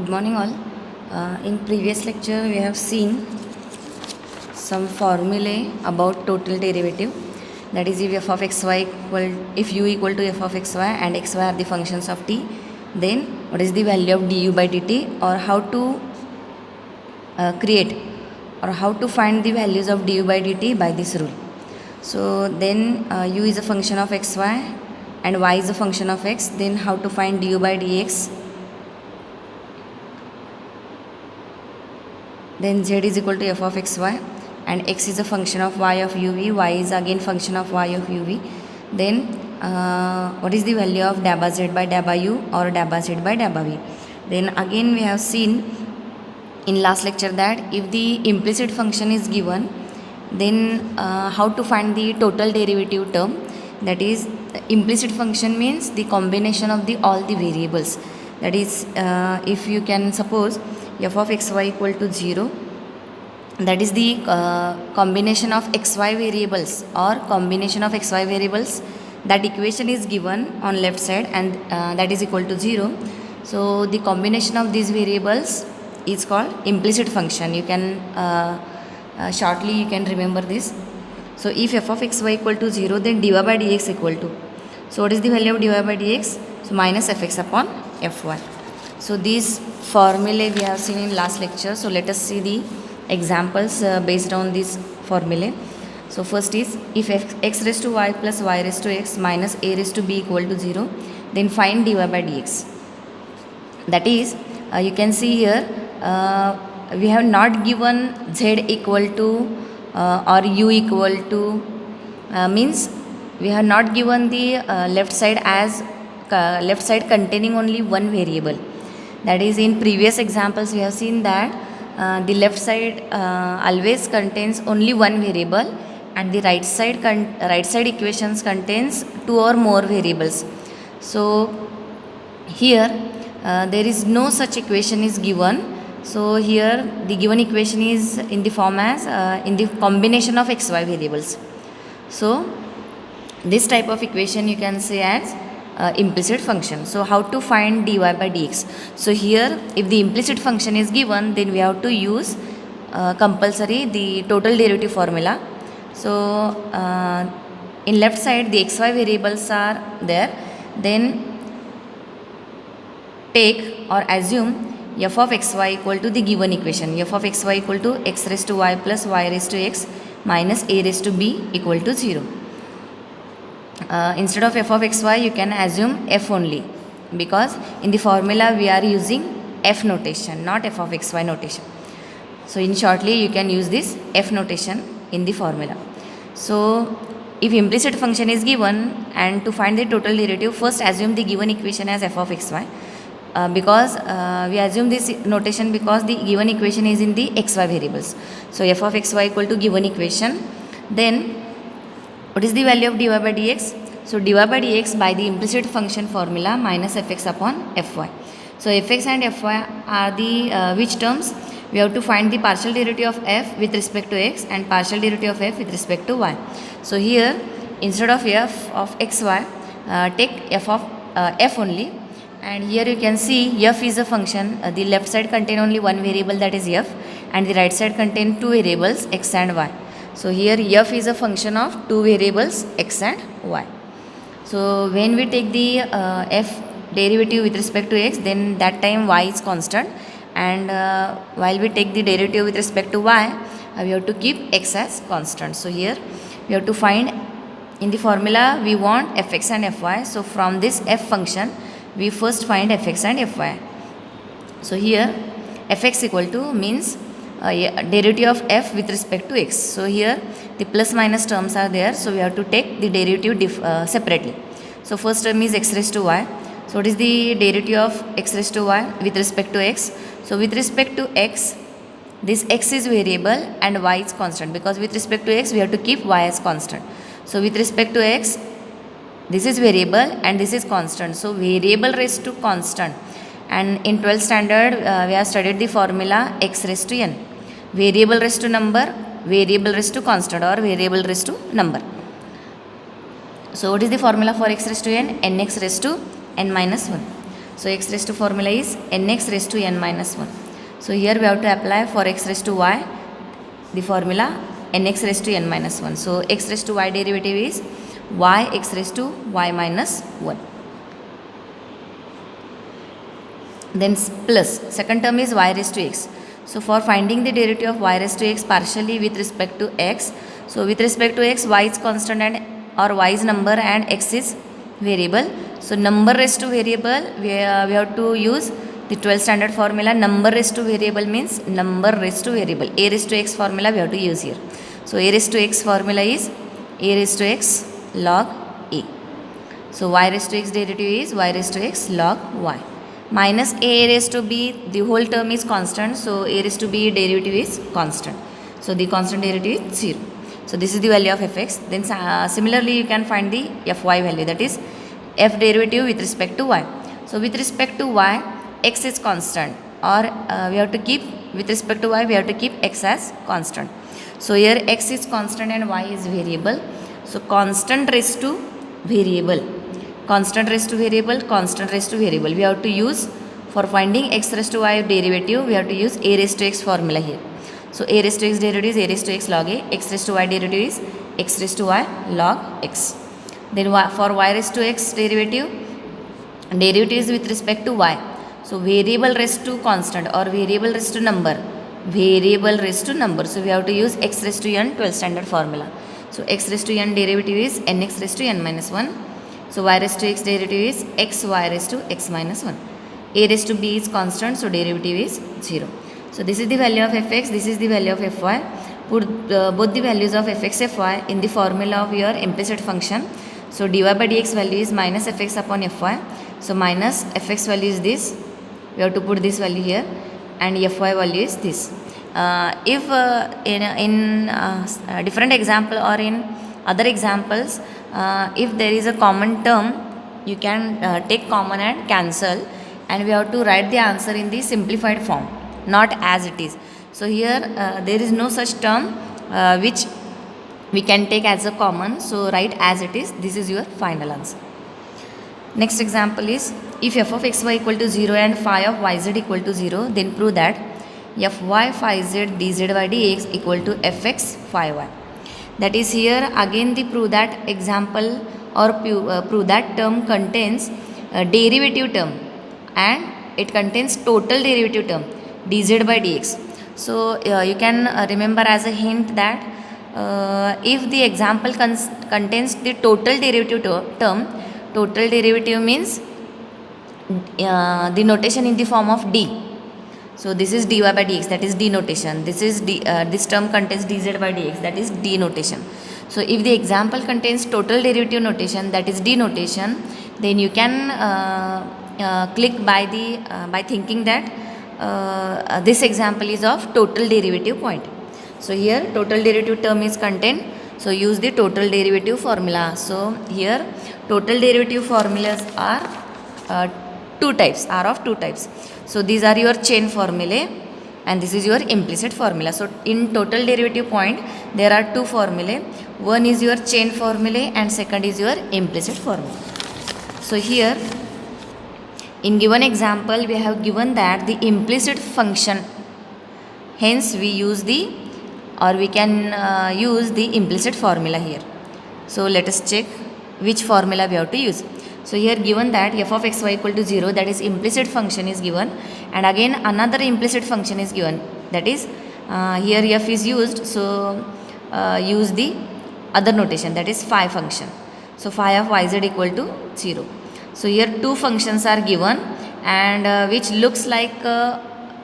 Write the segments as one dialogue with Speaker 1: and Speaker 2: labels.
Speaker 1: Good morning all. In previous lecture we have seen some formulae about total derivative, that is if f of xy if u equal to f of xy and xy are the functions of t, then what is the value of du by dt, or how to create or how to find the values of du by dt by this rule. So then u is a function of xy and y is a function of x, then how to find du by dx. Then z is equal to f of xy and x is a function of y of uv, y is again function of y of uv. Then what is the value of dabba z by dabba u or dabba z by dabba v. Then again we have seen in last lecture that if the implicit function is given, then how to find the total derivative term. That is, implicit function means the combination of the all the variables. That is, if you can suppose f of xy equal to 0, that is the combination of xy variables or combination of xy variables, that equation is given on left side and that is equal to 0. So the combination of these variables is called implicit function. You can shortly you can remember this. So if f of xy equal to 0, then dy by dx equal to, so what is the value of dy by dx? So minus fx upon fy. So these formulae we have seen in last lecture. So let us see the examples based on this formulae. So first is, if x raised to y plus y raised to x minus a raised to b equal to 0, then find dy by dx. That is, you can see here we have not given z equal to or u equal to, means we have not given the left side as left side containing only one variable. That is, in previous examples we have seen that the left side always contains only one variable and the right side equations contains two or more variables. So here there is no such equation is given. So here the given equation is in the form as in the combination of xy variables. So this type of equation you can say as implicit function. So how to find dy by dx? So here if the implicit function is given, then we have to use compulsory the total derivative formula. So in left side the xy variables are there, then take or assume f of xy equal to the given equation, f of xy equal to x raised to y plus y raised to x minus a raised to b equal to 0. Instead of f of xy you can assume f only, because in the formula we are using f notation, not f of xy notation. So in shortly you can use this f notation in the formula. So if implicit function is given, and to find the total derivative, first assume the given equation as f of xy. Because we assume this notation because the given equation is in the xy variables. So f of xy equal to given equation. Then what is the value of dy by dx? So dy by dx by the implicit function formula minus fx upon fy. So fx and fy are the which terms? We have to find the partial derivative of f with respect to x and partial derivative of f with respect to y. So here instead of f of xy, take f of f only. And here you can see f is a function, the left side contain only one variable, that is f, and the right side contain two variables x and y. So here f is a function of two variables x and y. So when we take the f derivative with respect to x, then that time y is constant, and while we take the derivative with respect to y, we have to keep x as constant. So here we have to find, in the formula we want fx and fy. So from this f function we first find fx and fy. So here fx equal to means derivative of f with respect to x. So here the plus minus terms are there, so we have to take the derivative separately. So first term is x raised to y. So what is the derivative of x raised to y with respect to x? So with respect to x, this x is variable and y is constant, because with respect to x we have to keep y as constant. So with respect to x, this is variable and this is constant. So variable raised to constant. And in 12th standard we have studied the formula x raised to n. Variable raised to number, variable raised to constant, or variable raised to number. So what is the formula for x raised to n? Nx raised to n minus 1. So x raised to formula is nx raised to n minus 1. So here we have to apply for x raised to y the formula nx raised to n minus 1. So x raised to y derivative is y x raised to y minus 1. Then plus second term is y raised to x. So for finding the derivative of y raised to x partially with respect to x, so with respect to x, y is constant and or y is number and x is variable. So number raised to variable, we have to use the 12th standard formula. Number raised to variable means number raised to variable. A raised to x formula we have to use here. So a raised to x formula is a raised to x log a. So y raised to x derivative is y raised to x log y. Minus a raised to b, the whole term is constant. So a raised to b derivative is constant. So the constant derivative is 0. So this is the value of fx. Then similarly you can find the fy value, that is f derivative with respect to y. So with respect to y, x is constant, or we have to keep with respect to y, we have to keep x as constant. So here x is constant and y is variable. So constant raised to variable, constant raised to variable, constant raised to variable. We have to use for finding x raised to y derivative, we have to use a raised to x formula here. So a raised to x derivative is a raised to x log a, x raised to y derivative is x raised to y log x. Then for y raised to x derivative is with respect to y. So variable raised to constant or variable raised to number, variable raised to number. So we have to use x raised to n 12th standard formula. So x raised to n derivative is nx raised to n minus 1. So y raised to x derivative is x y raised to x minus 1. A raised to b is constant, so derivative is 0. So this is the value of fx, this is the value of fy. Put both the values of fx, fy in the formula of your implicit function. So dy by dx value is minus fx upon fy. So minus fx value is this. We have to put this value here, and fy value is this. If in different example or in other examples, if there is a common term, you can take common and cancel, and we have to write the answer in the simplified form, not as it is. So here there is no such term which we can take as a common, so write as it is. This is your final answer. Next example is, if f of xy equal to 0 and phi of yz equal to 0, then prove that fy phi z dz by dx equal to fx phi y. That is, here again the prove that example or prove that term contains a derivative term and it contains total derivative term dz by dx. So you can remember as a hint that if the example contains the total derivative term, total derivative means the notation in the form of d. So this is dy by dx, that is d notation. This is this term contains dz by dx, that is d notation. So if the example contains total derivative notation, that is d notation, then you can click by thinking that this example is of total derivative point. So here total derivative term is contained. So use the total derivative formula. So here total derivative formulas are of two types. So these are your chain formulae and this is your implicit formula. So in total derivative point there are two formulae. One is your chain formulae and second is your implicit formula. So here in given example we have given that the implicit function, hence we use we can use the implicit formula here. So let us check which formula we have to use. So here given that f of xy equal to 0, that is implicit function is given, and again another implicit function is given, that is here f is used, so use the other notation, that is phi function. So phi of yz equal to 0. So here two functions are given and which looks like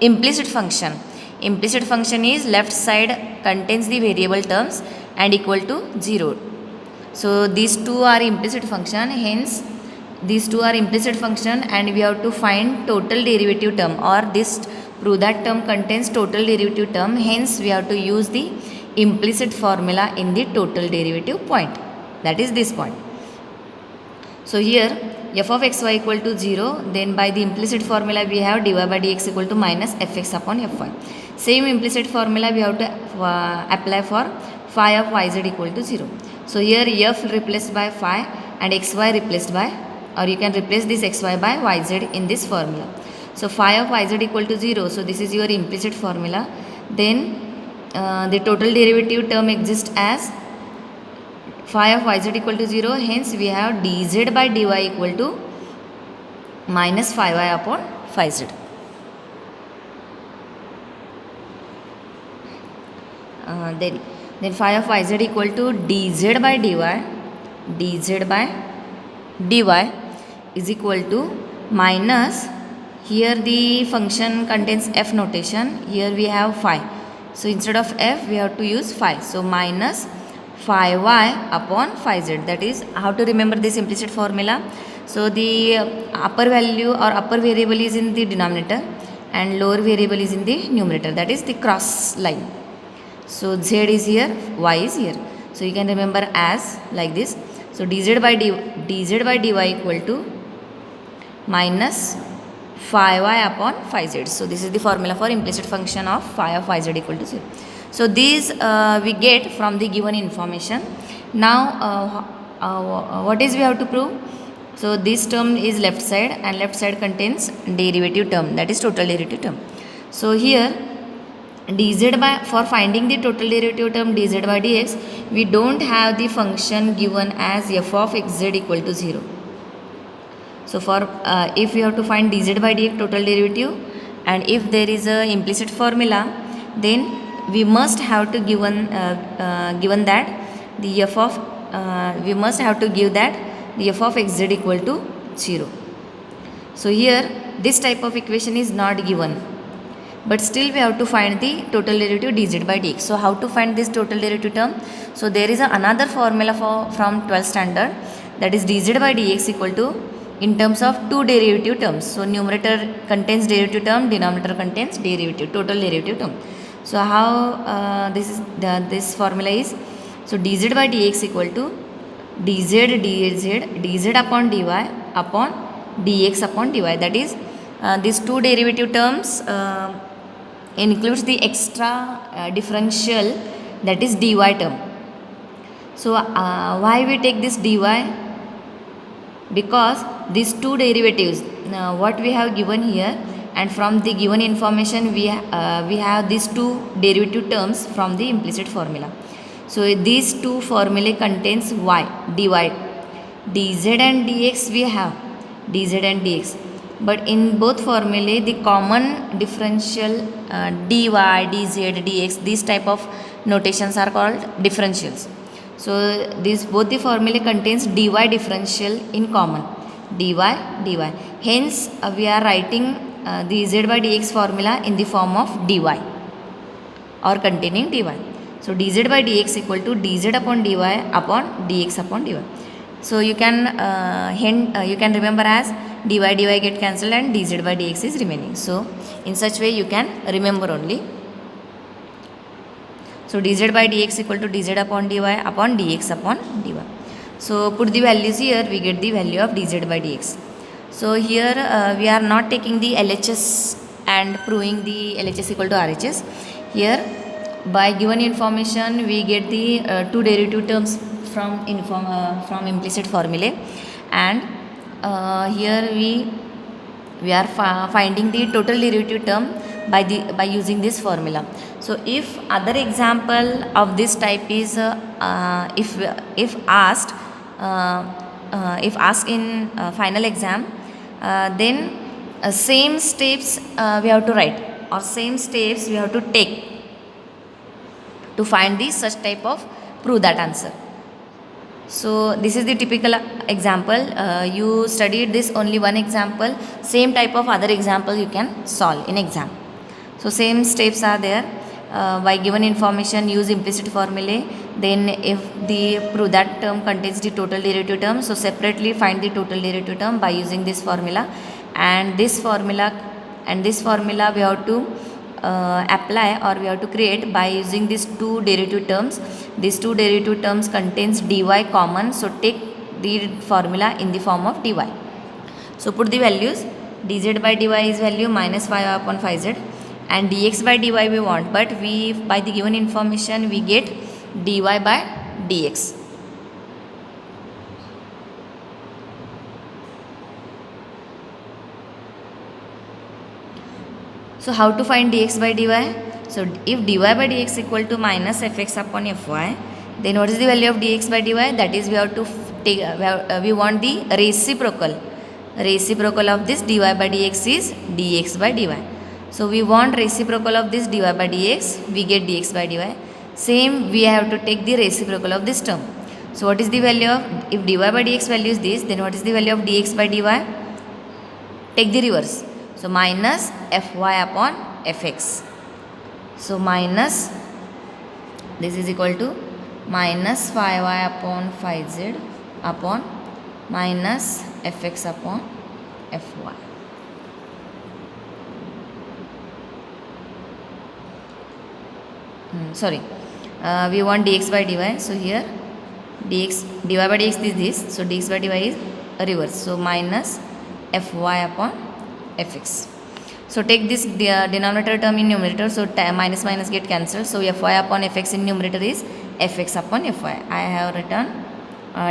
Speaker 1: implicit function. Implicit function is left side contains the variable terms and equal to 0. So these two are implicit function, hence these two are implicit function and we have to find total derivative term, or this prove that term contains total derivative term, hence we have to use the implicit formula in the total derivative point, that is this point. So here f of xy equal to 0, then by the implicit formula we have dy by dx equal to minus fx upon fy. Same implicit formula we have to apply for phi of yz equal to 0. So here f replaced by phi and xy replaced by or you can replace this xy by yz in this formula. So phi of yz equal to 0, so this is your implicit formula. Then the total derivative term exists as phi of yz equal to 0, hence we have dz by dy equal to minus phi y upon phi z. Then phi of yz equal to dz by dy is equal to minus, here the function contains f notation, here we have phi, so instead of f we have to use phi, so minus phi y upon phi z. That is how to remember this implicit formula. So the upper value or upper variable is in the denominator and lower variable is in the numerator, that is the cross line. So z is here, y is here, so you can remember as like this. So dz by dy equal to minus phi y upon phi z. So this is the formula for implicit function of phi of yz equal to 0. So these we get from the given information. Now what is we have to prove? So this term is left side and left side contains derivative term, that is total derivative term. So here dz by, for finding the total derivative term dz by dx, we don't have the function given as f of xz equal to 0. So for if we have to find dz by dx total derivative, and if there is a implicit formula, then we must have to given that the f of we must have to give that the f of xz equal to 0. So here this type of equation is not given, but still we have to find the total derivative dz by dx. So how to find this total derivative term? So there is another formula from 12th standard, that is dz by dx equal to, in terms of two derivative terms. So numerator contains derivative term, denominator contains derivative, total derivative term. So how this formula is, so dz by dx equal to dz upon dy upon dx upon dy, that is these two derivative terms includes the extra differential, that is dy term. So why we take this dy? Because these two derivatives what we have given here, and from the given information we have these two derivative terms from the implicit formula. So these two formulae contains y, dy, dz and dx we have, dz and dx, but in both formulae the common differential dy, dz, dx, these type of notations are called differentials. So this both the formulae contains dy differential in common, dy, hence we are writing the z by dx formula in the form of dy or containing dy. So dz by dx equal to dz upon dy upon dx upon dy. So you can you can remember as dy get cancelled and dz by dx is remaining. So in such way you can remember only. So dz by dx equal to dz upon dy upon dx upon dy. So put the values here, we get the value of dz by dx. So here we are not taking the LHS and proving the LHS equal to RHS. Here by given information we get the two derivative terms from implicit formulae, and here we are finding the total derivative term by using this formula. So if other example of this type is if asked in final exam, then same steps we have to write, or same steps we have to take to find the such type of prove that answer. So this is the typical example. You studied this only one example, same type of other example you can solve in exam. So same steps are there. By given information use implicit formulae, then if the prove that term contains the total derivative term, so separately find the total derivative term by using this formula, and this formula we have to apply, or we have to create by using these two derivative terms. These two derivative terms contains dy common, so take the formula in the form of dy. So put the values, dz by dy is value minus phi upon phi z, and dx by dy we want, but we by the given information we get dy by dx. So how to find dx by dy? So if dy by dx equal to minus fx upon fy, then what is the value of dx by dy? That is, we have to take, we want the reciprocal. Reciprocal of this dy by dx is dx by dy. So we want reciprocal of this dy by dx, we get dx by dy. Same, we have to take the reciprocal of this term. So what is the value of, if dy by dx value is this, then what is the value of dx by dy? Take the reverse. So minus fy upon fx. So minus, this is equal to minus phi y upon phi z upon minus fx upon fy. Sorry, we want dx by dy. So here dy by dx is this. So dx by dy is reverse. So minus fy upon fx. So take this denominator term in numerator. So minus minus get cancelled. So fy upon fx in numerator is fx upon fy. I have written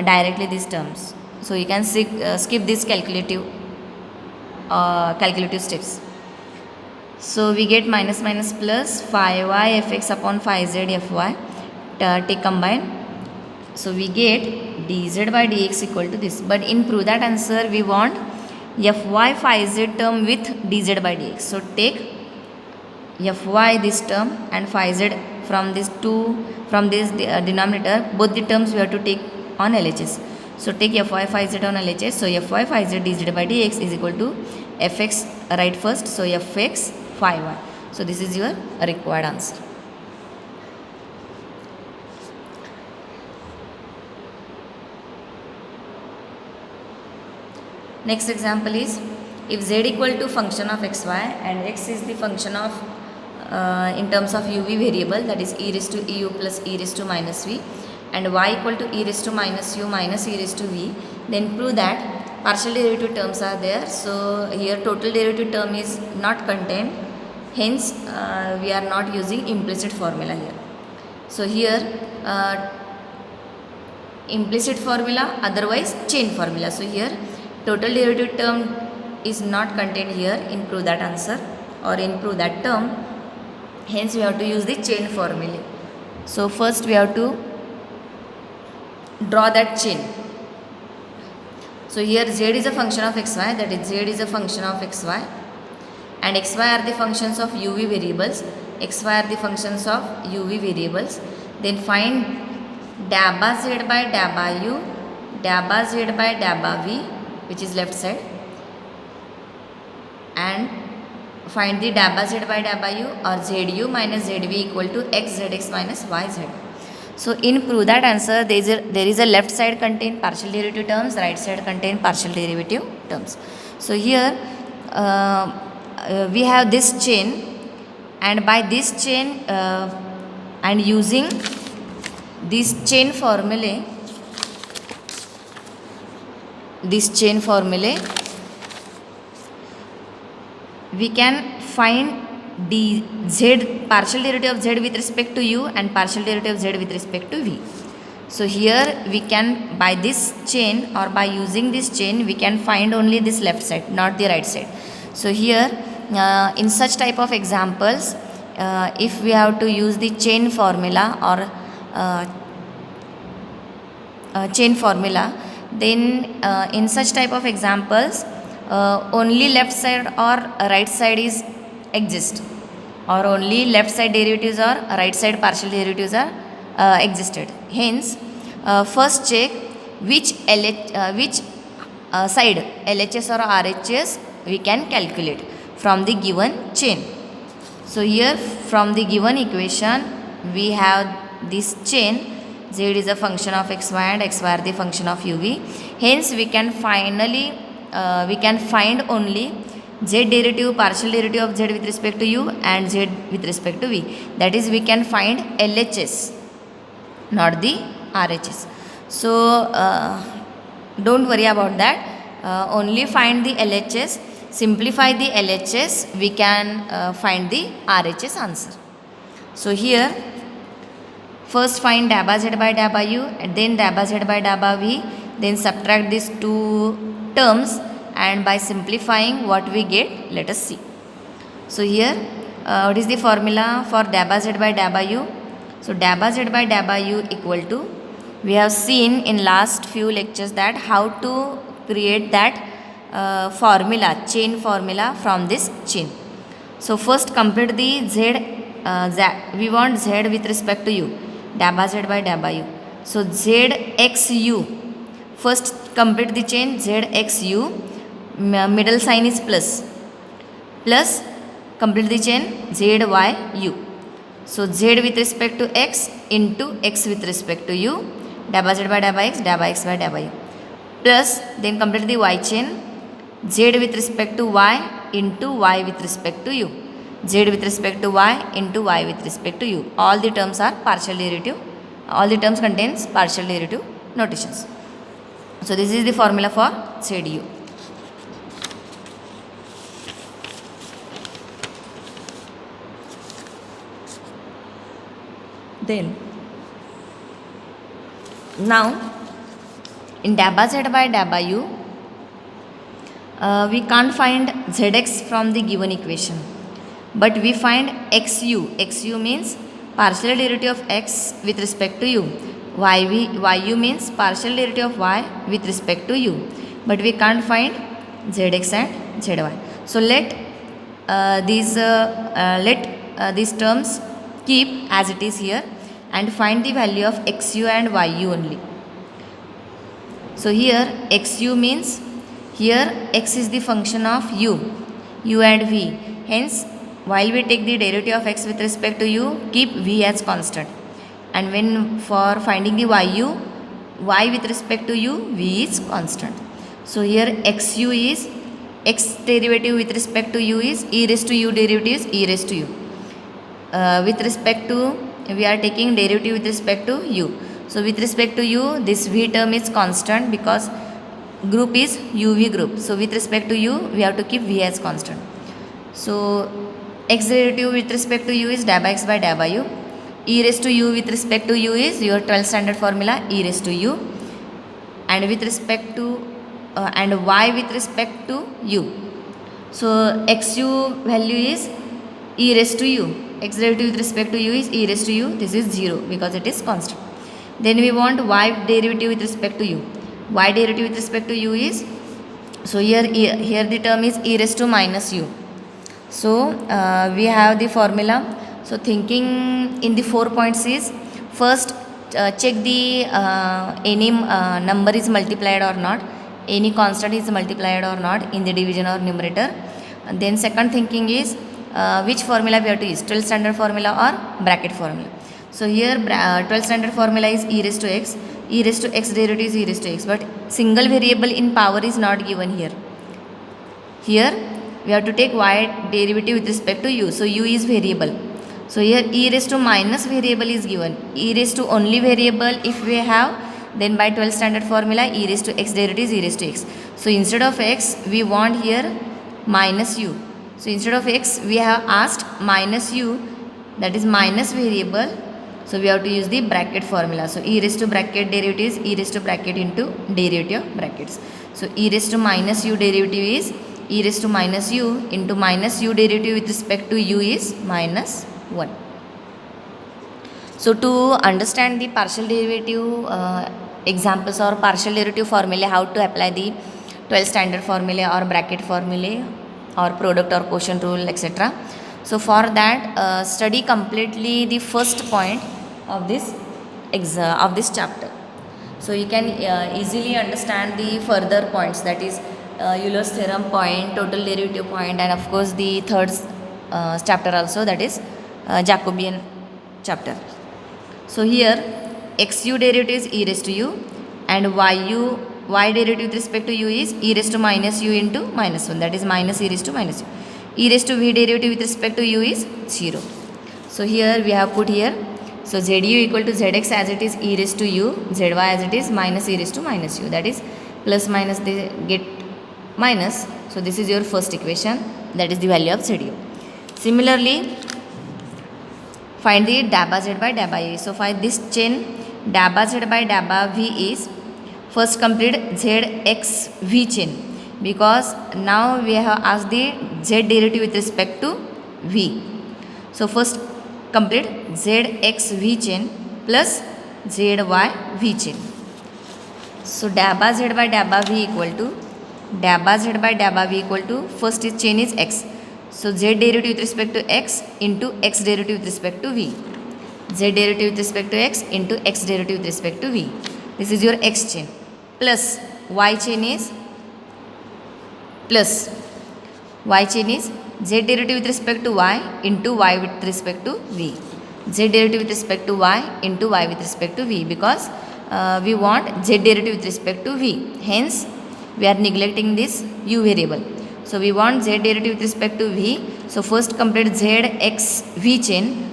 Speaker 1: directly these terms. So you can skip this calculative steps. So we get minus minus plus phi y fx upon phi z fy. Take combine. So we get dz by dx equal to this. But in prove that answer, we want fy phi z term with dz by dx. So take fy this term and phi z from this denominator. Both the terms we have to take on LHS. So take fy phi z on LHS. So fy phi z dz by dx is equal to fx, right first. So fx phi y. So this is your required answer. Next example is, if z equal to function of xy and x is the function of in terms of uv variable, that is e raised to eu plus e raised to minus v, and y equal to e raised to minus u minus e raised to v, then prove that partial derivative terms are there. So here total derivative term is not contained, hence we are not using implicit formula here. So here implicit formula, otherwise chain formula. So here total derivative term is not contained here in prove that answer or in prove that term, hence we have to use the chain formula. So first we have to draw that chain. So here z is a function of xy, that is z is a function of xy, and xy are the functions of uv variables, xy are the functions of uv variables. Then find dabba z by dabba u, dabba z by dabba v, which is left side, and find the dabba z by dabba u or zu minus zv equal to x zx minus yz. So in prove that answer, there is a left side contain partial derivative terms, right side contain partial derivative terms. So here we have this chain, and by this chain and using this chain formula, we can find the z partial derivative of z with respect to u and partial derivative of z with respect to v. So here we can, by this chain or by using this chain, we can find only this left side, not the right side. So here in such type of examples, if we have to use the chain formula or then in such type of examples, only left side or right side is exist, or only left side derivatives or right side partial derivatives are existed. Hence first check which side LHS or RHS we can calculate from the given chain. So here from the given equation we have this chain, z is a function of xy and xy are the function of uv. Hence we can finally we can find only z derivative, partial derivative of z with respect to u and z with respect to v. That is, we can find LHS, not the RHS. So don't worry about that. Only find the LHS. Simplify the LHS, we can find the RHS answer. So here first find dabba z by dabba u and then dabba z by dabba v, then subtract these two terms, and by simplifying what we get, let us see. So here, what is the formula for dabba z by dabba u? So dabba z by dabba u equal to, we have seen in last few lectures that how to create that formula, chain formula from this chain. So first complete the we want z with respect to u, dabba z by dabba u. So z x u, first complete the chain z x u, middle sign is plus complete the chain z y u. So z with respect to x into x with respect to u, dabba z by dabba x by dabba u, plus then complete the y chain, z with respect to y into y with respect to u, z with respect to y into y with respect to u. All the terms are partial derivative, all the terms contains partial derivative notations. So this is the formula for ZU. Then now in dabba z by dabba u, we can't find zx from the given equation, but we find xu. Xu means partial derivative of x with respect to u. Yu means partial derivative of y with respect to u, but we can't find zx and zy. So let these terms keep as it is here and find the value of xu and yu only. So here xu means, here x is the function of u and v. Hence, while we take the derivative of x with respect to u, keep v as constant. And when for finding the yu, y with respect to u, v is constant. So here xu is, x derivative with respect to u is e raised to u, derivative is e raised to u. With respect to, we are taking derivative with respect to u. So with respect to u, this v term is constant because group is uv group. So with respect to u, we have to keep v as constant. So x derivative with respect to u is dabba x by dabba u. E raised to u with respect to u is your 12th standard formula, e raised to u. And with respect to and y with respect to u. So xu value is e raised to u. X derivative with respect to u is e raised to u. This is 0 because it is constant. Then we want y derivative with respect to u. Y derivative with respect to u is, so here the term is e raised to minus u. So we have the formula. So thinking in the 4 points is, first check the any number is multiplied or not, any constant is multiplied or not in the division or numerator. And then second thinking is which formula we have to use, 12th standard formula or bracket formula. So here 12th standard formula is e raised to x. E raised to x derivative is e raised to x, but single variable in power is not given here. Here we have to take y derivative with respect to u. So u is variable. So here e raised to minus variable is given. E raised to only variable if we have, then by 12th standard formula e raised to x derivative is e raised to x. So instead of x, we want here minus u. So instead of x, we have asked minus u, that is minus variable. So we have to use the bracket formula. So e raised to bracket derivative is e raised to bracket into derivative of brackets. So e raised to minus u derivative is e raised to minus u into minus u derivative with respect to u is minus 1. So to understand the partial derivative examples or partial derivative formula, how to apply the 12th standard formula or bracket formula or product or quotient rule, etc. So for that, study completely the first point of this chapter. So you can easily understand the further points, that is Euler's theorem point, total derivative point, and of course the third chapter also, that is Jacobian chapter. So here xu derivative is e raised to u and y derivative with respect to u is e raised to minus u into minus 1, that is minus e raised to minus u. E raised to v derivative with respect to u is 0. So here we have put here, so zu equal to zx as it is e raised to u, zy as it is minus e raised to minus u, that is plus minus they get minus. So this is your first equation, that is the value of zu. Similarly, find the dabba z by dabba u. So for this chain dabba z by dabba v is, first complete zx v chain, because now we have asked the z derivative with respect to v. So first complete zx v chain plus zy v chain. So dabba z by dabba v equal to dabba z by dabba v equal to first is chain is x. So z derivative with respect to x into x derivative with respect to v. Z derivative with respect to x into x derivative with respect to v. This is your x chain plus y chain is plus y chain is z derivative with respect to y into y with respect to v. Z derivative with respect to y into y with respect to v, because we want z derivative with respect to v. Hence, we are neglecting this u variable. So, we want z derivative with respect to v. So, first complete z x v chain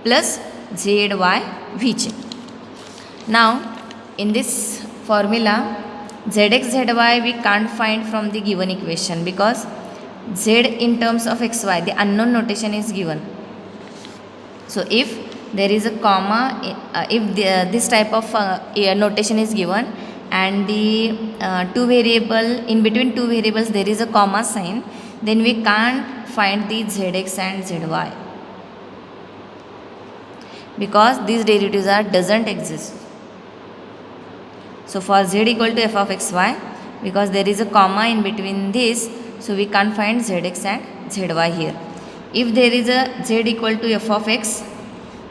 Speaker 1: plus z y v chain. Now, in this formula, zx zy we can't find from the given equation, because z in terms of xy, the unknown notation is given. So if there is a comma, if this type of notation is given and the two variable, in between two variables there is a comma sign, then we can't find the zx and zy, because these derivatives doesn't exist. So for z equal to f of xy, because there is a comma in between this, so we can't find zx and zy here. If there is a z equal to f of x,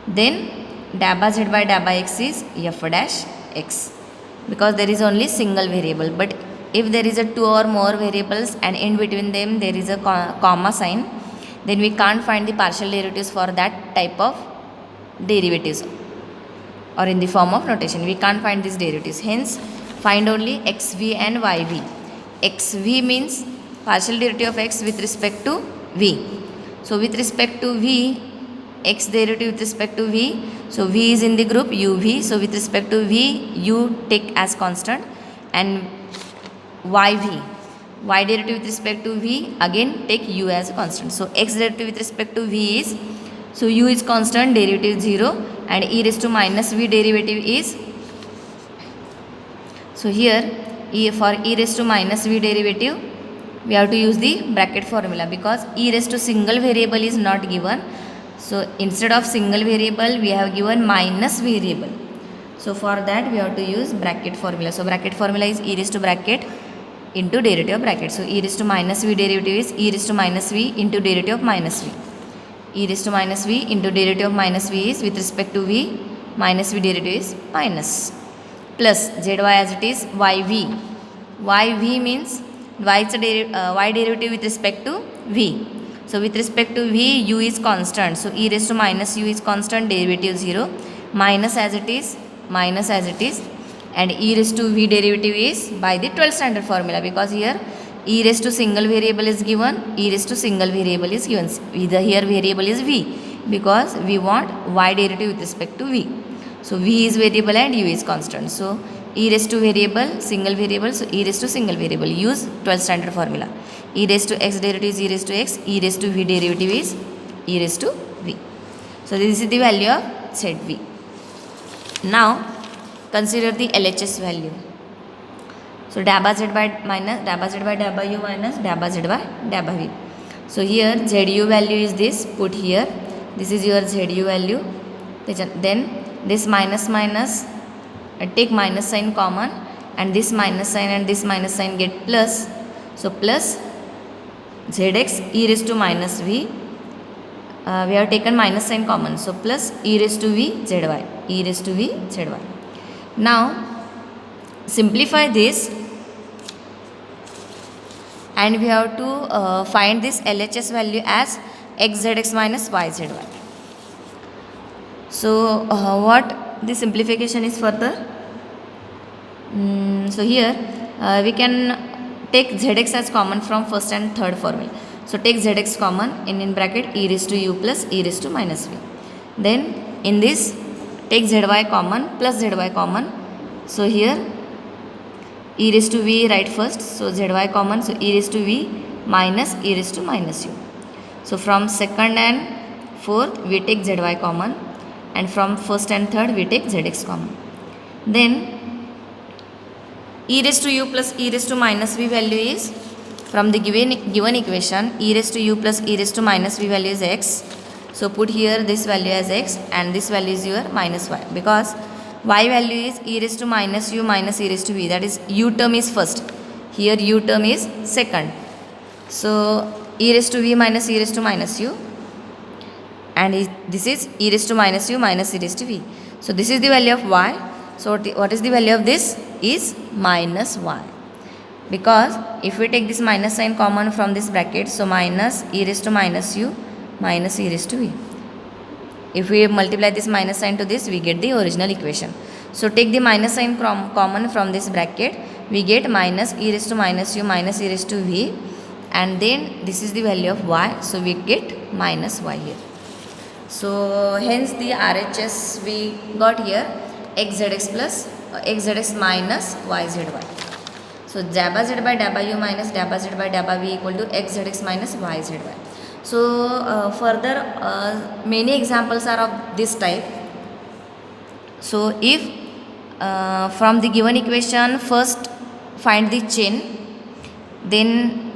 Speaker 1: then dabba z by dabba x is f dash x, because there is only single variable. But if there is a two or more variables and in between them there is a comma sign, then we can't find the partial derivatives for that type of derivatives, or in the form of notation we can't find these derivatives. Hence, find only xv and yv. Xv means partial derivative of x with respect to v. So with respect to v, x derivative with respect to v, so v is in the group uv, so with respect to v u take as constant, and yv, y derivative with respect to v, again take u as a constant. So x derivative with respect to v is, so u is constant, derivative 0, and e raised to minus v derivative is, so here for e raised to minus v derivative we have to use the bracket formula, because e raised to single variable is not given. So instead of single variable we have given minus variable. So for that we have to use bracket formula. So bracket formula is e raised to bracket into derivative of bracket. So e raised to minus v derivative is e raised to minus v into derivative of minus v. E raised to minus v into derivative of minus v is with respect to v, minus v derivative is minus, plus zy as it is yv. Yv means y derivative with respect to v. So with respect to v, u is constant. So e raised to minus u is constant, derivative 0, minus as it is, and e raised to v derivative is by the 12th standard formula, because here e raised to single variable is given, e raised to single variable is given. Here variable is v, because we want y derivative with respect to v. So v is variable and u is constant. So e raised to variable, single variable, so e raised to single variable, use 12th standard formula. E raised to x derivative is e raised to x, e raised to v derivative is e raised to v. So this is the value of zv. Now consider the LHS value. So dabba z by dabba u minus dabba z by dabba v. So here zu value is this, put here, this is your zu value, then this minus take minus sign common, and this minus sign and this minus sign get plus. So plus zx e raised to minus v, we have taken minus sign common, so plus e raised to v zy, e raised to v zy. Now simplify this and we have to find this LHS value as xzx minus yzy. So what the simplification is further? So here we can take zx as common from first and third formula. So take zx common, and in bracket e raised to u plus e raised to minus v. Then in this take zy common plus zy common. So here e raised to v write first, so zy common, so e raised to v minus e raised to minus u. So from second and fourth we take zy common, and from first and third we take zx common. Then e raised to u plus e raised to minus v value is From the given equation, e raised to u plus e raised to minus v value is x. So put here this value as x and this value is your minus y, because y value is e raised to minus u minus e raised to v, that is u term is first, here u term is second. So e raised to v minus e raised to minus u, and this is e raised to minus u minus e raised to v. So this is the value of y. So what is the value of this? Is minus y. Because if we take this minus sign common from this bracket, so minus e raised to minus u minus e raised to v. If we multiply this minus sign to this, we get the original equation. So take the minus sign common from this bracket, we get minus e raised to minus u minus e raised to v, and then this is the value of y, so we get minus y here. So hence the RHS we got here xzx plus xzx minus yzy. So dabba z by dabba u minus dabba z by dabba v equal to xzx minus yzy. So further many examples are of this type. So if from the given equation first find the chain, then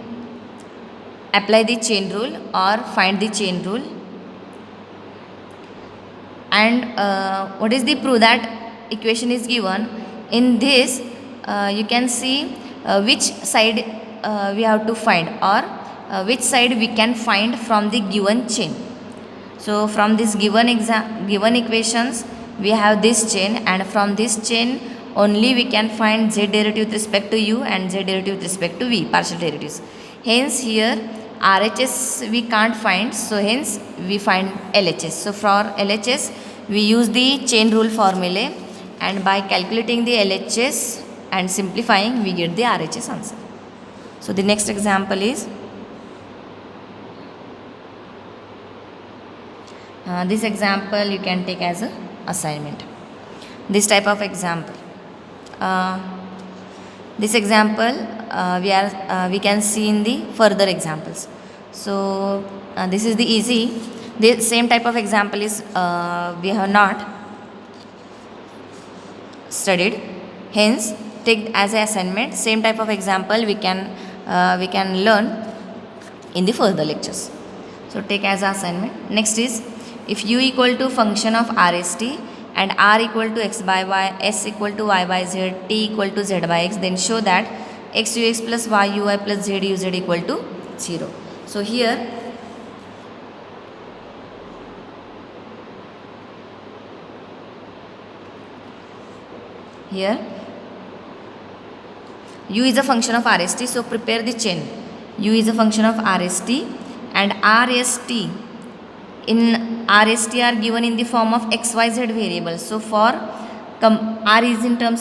Speaker 1: apply the chain rule or find the chain rule, and what is the proof that equation is given. In this you can see which side we have to find, or which side we can find from the given chain. So from this given equations we have this chain, and from this chain only we can find z derivative with respect to u and z derivative with respect to v, partial derivatives. Hence here RHS we can't find, so hence we find LHS. So for LHS we use the chain rule formulae, and by calculating the LHS and simplifying we get the RHS answer. So the next example is this example you can take as a assignment. This type of example. This example we can see in the further examples. So this is the easy. The same type of example is we have not studied. Hence take as an assignment. Same type of example we can learn in the further lectures. So take as an assignment. Next is, if u equal to function of RST and r equal to x by y, s equal to y by z, t equal to z by x, then show that x ux plus y uy plus z uz equal to 0. So here u is a function of RST, so prepare the chain. U is a function of RST and RST. In RST are given in the form of xyz variables. So for r is in terms of